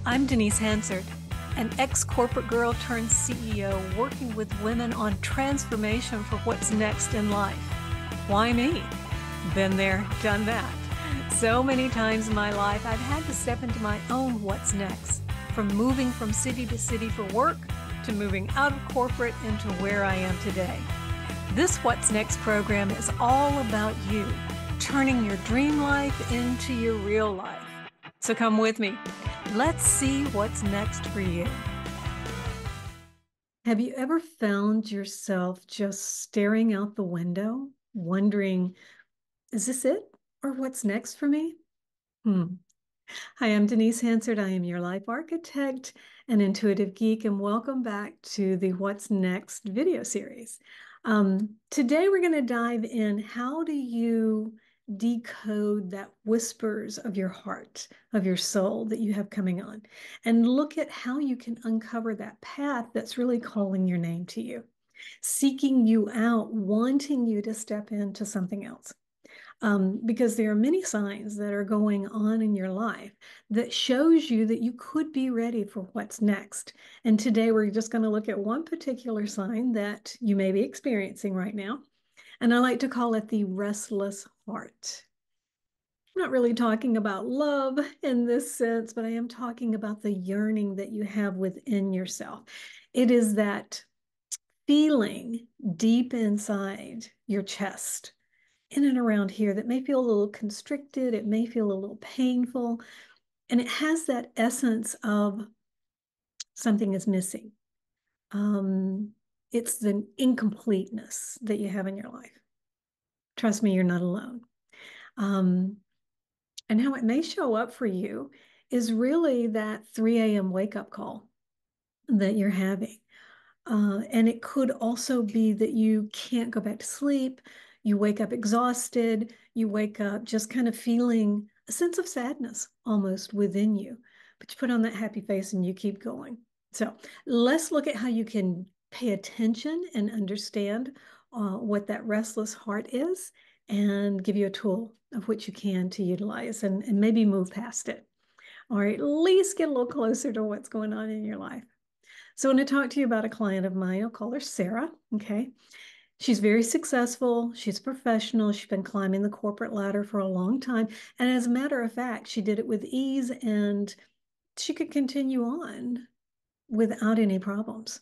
I'm Denise Hansard, an ex-corporate girl turned CEO working with women on transformation for what's next in life. Why me? Been there, done that. So many times in my life, I've had to step into my own what's next, from moving from city to city for work to moving out of corporate into where I am today. This What's Next program is all about you, turning your dream life into your real life. So come with me. Let's see what's next for you. Have you ever found yourself just staring out the window, wondering, is this it? Or what's next for me? Hi, I'm Denise Hansard. I am your life architect and intuitive geek, and welcome back to the What's Next video series. Today we're going to dive in. How do you decode that whispers of your heart, of your soul that you have coming on, and look at how you can uncover that path that's really calling your name to you, seeking you out, wanting you to step into something else. Because there are many signs that are going on in your life that shows you that you could be ready for what's next. And today we're just going to look at one particular sign that you may be experiencing right now. And I like to call it the restless heart. I'm not really talking about love in this sense, but I am talking about the yearning that you have within yourself. It is that feeling deep inside your chest, in and around here, that may feel a little constricted, it may feel a little painful, and it has that essence of something is missing. It's the incompleteness that you have in your life. Trust me, you're not alone. And how it may show up for you is really that 3 a.m. wake-up call that you're having. And it could also be that you can't go back to sleep. You wake up exhausted. You wake up just kind of feeling a sense of sadness almost within you. But you put on that happy face and you keep going. So let's look at how you can pay attention and understand what that restless heart is, and give you a tool of which you can to utilize and maybe move past it. Or at least get a little closer to what's going on in your life. So I want to talk to you about a client of mine. I'll call her Sarah, okay? She's very successful. She's a professional. She's been climbing the corporate ladder for a long time. And as a matter of fact, she did it with ease, and she could continue on without any problems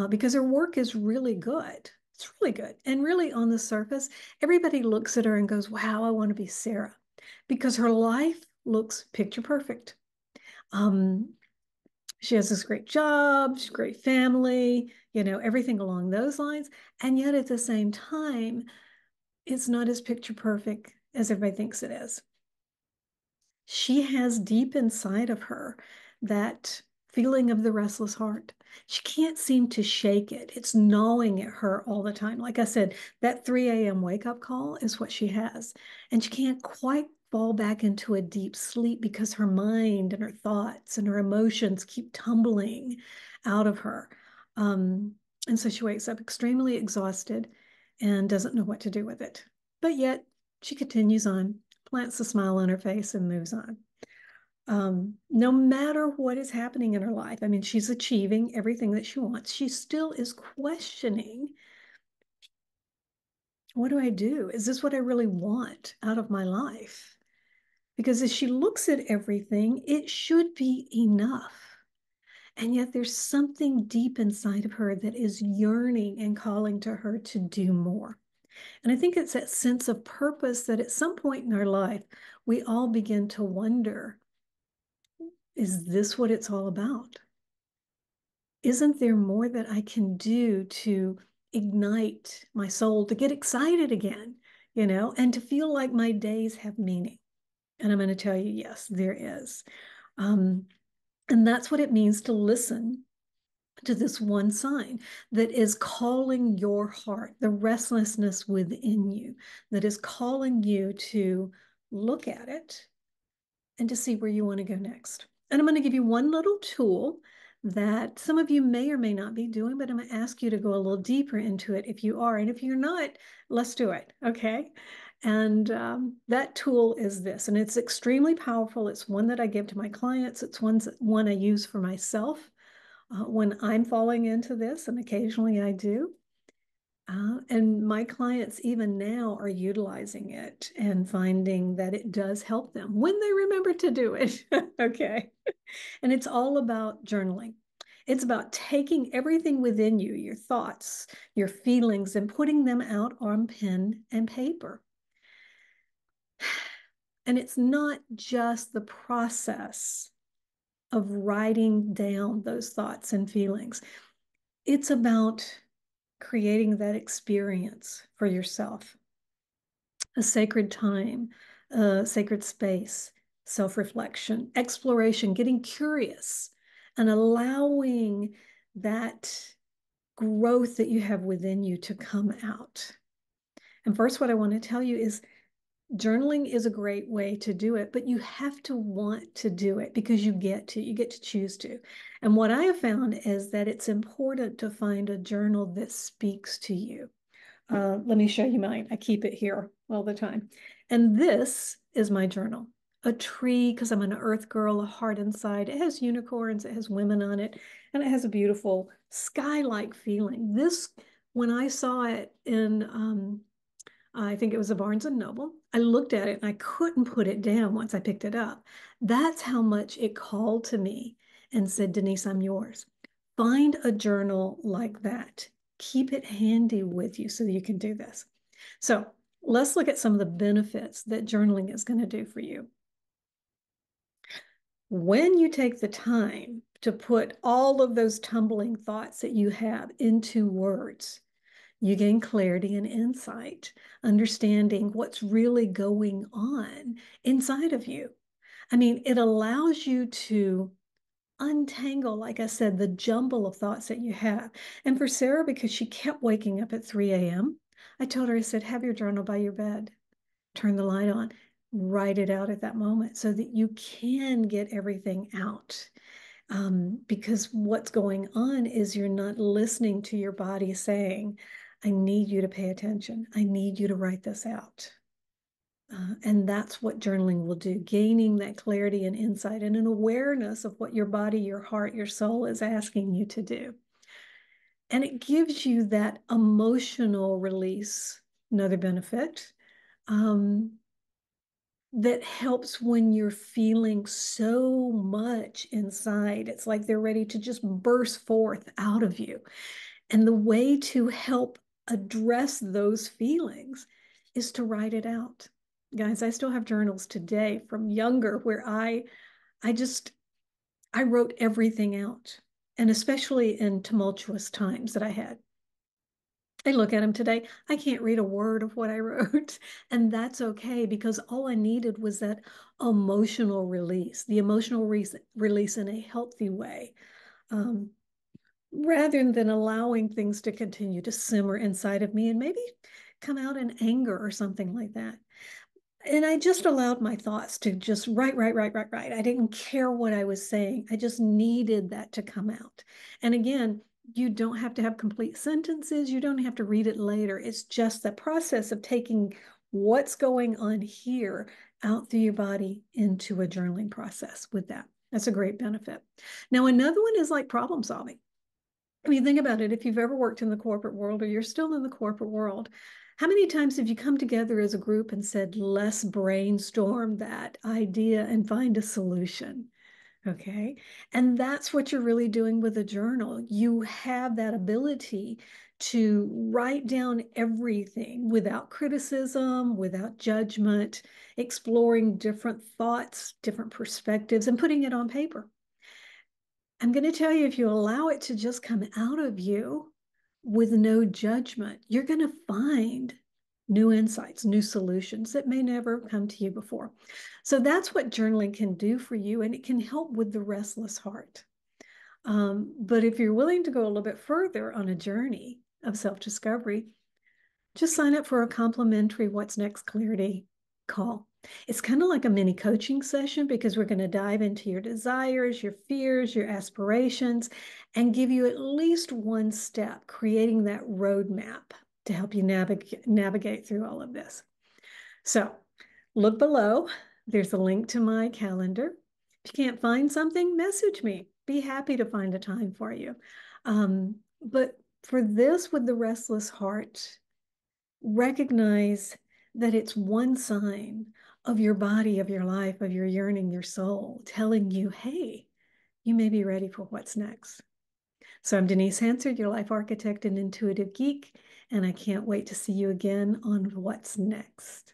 because her work is really good. It's really good. And really, on the surface, everybody looks at her and goes, wow, I want to be Sarah, because her life looks picture perfect. She has this great job, she's a great family, everything along those lines. And yet at the same time, it's not as picture perfect as everybody thinks it is. She has deep inside of her that feeling of the restless heart. She can't seem to shake it. It's gnawing at her all the time. Like I said, that 3 a.m. wake-up call is what she has. And she can't quite fall back into a deep sleep because her mind and her thoughts and her emotions keep tumbling out of her. And so she wakes up extremely exhausted and doesn't know what to do with it. But yet she continues on, plants a smile on her face, and moves on. No matter what is happening in her life, I mean, she's achieving everything that she wants. She still is questioning, what do I do? Is this what I really want out of my life? Because as she looks at everything, it should be enough. And yet there's something deep inside of her that is yearning and calling to her to do more. And I think it's that sense of purpose that at some point in our life, we all begin to wonder, is this what it's all about? Isn't there more that I can do to ignite my soul, to get excited again, and to feel like my days have meaning? And I'm going to tell you, yes, there is. And that's what it means to listen to this one sign that is calling your heart, the restlessness within you, that is calling you to look at it and to see where you want to go next. And I'm going to give you one little tool that some of you may or may not be doing, but I'm going to ask you to go a little deeper into it if you are. And if you're not, let's do it, okay? And that tool is this, and it's extremely powerful. It's one that I give to my clients. It's one I use for myself when I'm falling into this, and occasionally I do. And my clients even now are utilizing it and finding that it does help them when they remember to do it. Okay. And it's all about journaling. It's about taking everything within you, your thoughts, your feelings, and putting them out on pen and paper. And it's not just the process of writing down those thoughts and feelings. It's about creating that experience for yourself, a sacred time, a sacred space, self-reflection, exploration, getting curious, and allowing that growth that you have within you to come out. And first, what I want to tell you is journaling is a great way to do it, but you have to want to do it because you get to choose to. And what I have found is that it's important to find a journal that speaks to you. Let me show you mine. I keep it here all the time. And this is my journal. A tree, because I'm an earth girl, a heart inside. It has unicorns, it has women on it, and it has a beautiful sky-like feeling. This, when I saw it in I think it was a Barnes and Noble. I looked at it and I couldn't put it down once I picked it up. That's how much it called to me and said, Denise, I'm yours. Find a journal like that. Keep it handy with you so that you can do this. So let's look at some of the benefits that journaling is going to do for you. When you take the time to put all of those tumbling thoughts that you have into words, you gain clarity and insight, understanding what's really going on inside of you. I mean, it allows you to untangle, like I said, the jumble of thoughts that you have. And for Sarah, because she kept waking up at 3 a.m., I told her, I said, have your journal by your bed, turn the light on, write it out at that moment so that you can get everything out. Because what's going on is you're not listening to your body saying, I need you to pay attention. I need you to write this out. And that's what journaling will do, gaining that clarity and insight and an awareness of what your body, your heart, your soul is asking you to do. And it gives you that emotional release, another benefit. That helps when you're feeling so much inside. It's like they're ready to just burst forth out of you. And the way to help address those feelings is to write it out. Guys, I still have journals today from younger where I wrote everything out. And especially in tumultuous times that I had. I look at them today, I can't read a word of what I wrote. And that's okay because all I needed was that emotional release, the emotional release in a healthy way, um, rather than allowing things to continue to simmer inside of me and maybe come out in anger or something like that. And I just allowed my thoughts to just write. I didn't care what I was saying. I just needed that to come out. And again, you don't have to have complete sentences. You don't have to read it later. It's just the process of taking what's going on here out through your body into a journaling process with that. That's a great benefit. Now, another one is like problem solving. I mean, think about it. If you've ever worked in the corporate world or you're still in the corporate world, how many times have you come together as a group and said, let's brainstorm that idea and find a solution? Okay. And that's what you're really doing with a journal. You have that ability to write down everything without criticism, without judgment, exploring different thoughts, different perspectives, and putting it on paper. I'm going to tell you, if you allow it to just come out of you with no judgment, you're going to find new insights, new solutions that may never come to you before. So that's what journaling can do for you, and it can help with the restless heart. But if you're willing to go a little bit further on a journey of self-discovery, just sign up for a complimentary What's Next Clarity call. It's kind of like a mini coaching session because we're going to dive into your desires, your fears, your aspirations, and give you at least one step, creating that roadmap to help you navigate through all of this. So look below. There's a link to my calendar. If you can't find something, message me. Be happy to find a time for you. But for this with the restless heart, recognize that it's one sign of your body, of your life, of your yearning, your soul, telling you, hey, you may be ready for what's next. So I'm Denise Hansard, your life architect and intuitive geek, and I can't wait to see you again on What's Next.